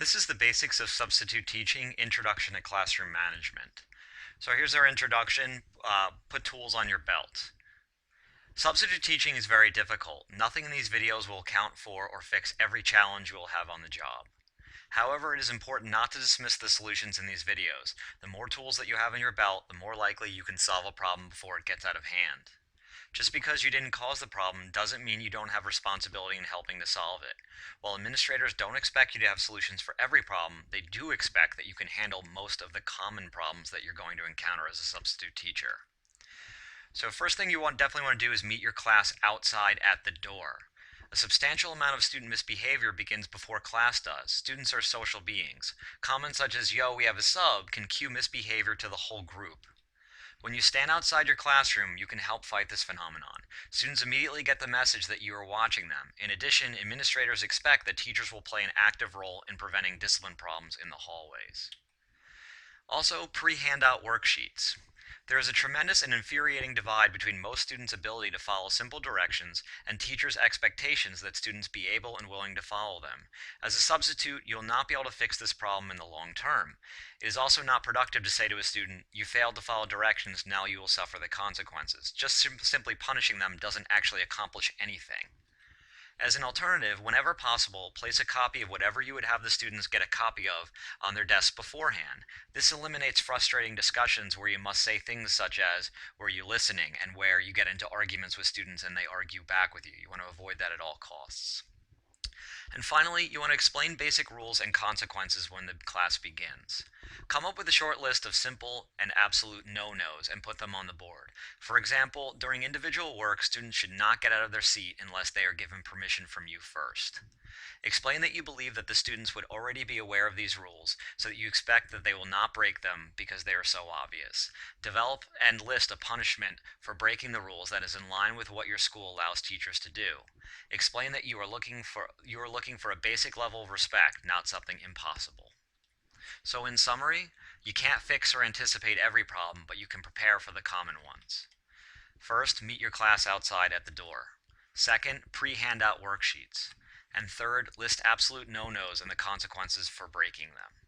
This is the basics of substitute teaching, Introduction to Classroom Management. So here's our introduction. Put tools on your belt. Substitute teaching is very difficult. Nothing in these videos will account for or fix every challenge you will have on the job. However, it is important not to dismiss the solutions in these videos. The more tools that you have in your belt, the more likely you can solve a problem before it gets out of hand. Just because you didn't cause the problem doesn't mean you don't have responsibility in helping to solve it. While administrators don't expect you to have solutions for every problem, they do expect that you can handle most of the common problems that you're going to encounter as a substitute teacher. So first thing you definitely want to do is meet your class outside at the door. A substantial amount of student misbehavior begins before class does. Students are social beings. Comments such as, "Yo, we have a sub," can cue misbehavior to the whole group. When you stand outside your classroom, you can help fight this phenomenon. Students immediately get the message that you are watching them. In addition, administrators expect that teachers will play an active role in preventing discipline problems in the hallways. Also, pre-handout worksheets. There is a tremendous and infuriating divide between most students' ability to follow simple directions and teachers' expectations that students be able and willing to follow them. As a substitute, you'll not be able to fix this problem in the long term. It is also not productive to say to a student, "You failed to follow directions, now you will suffer the consequences." Just simply punishing them doesn't actually accomplish anything. As an alternative, whenever possible, place a copy of whatever you would have the students get a copy of on their desks beforehand. This eliminates frustrating discussions where you must say things such as, "Were you listening?" and where you get into arguments with students and they argue back with you. You want to avoid that at all costs. And finally, you want to explain basic rules and consequences when the class begins. Come up with a short list of simple and absolute no-nos and put them on the board. For example, during individual work, students should not get out of their seat unless they are given permission from you first. Explain that you believe that the students would already be aware of these rules, so that you expect that they will not break them because they are so obvious. Develop and list a punishment for breaking the rules that is in line with what your school allows teachers to do. Explain that you are looking for a basic level of respect, not something impossible. So in summary, you can't fix or anticipate every problem, but you can prepare for the common ones. First, meet your class outside at the door. Second, pre-handout worksheets. And third, list absolute no-nos and the consequences for breaking them.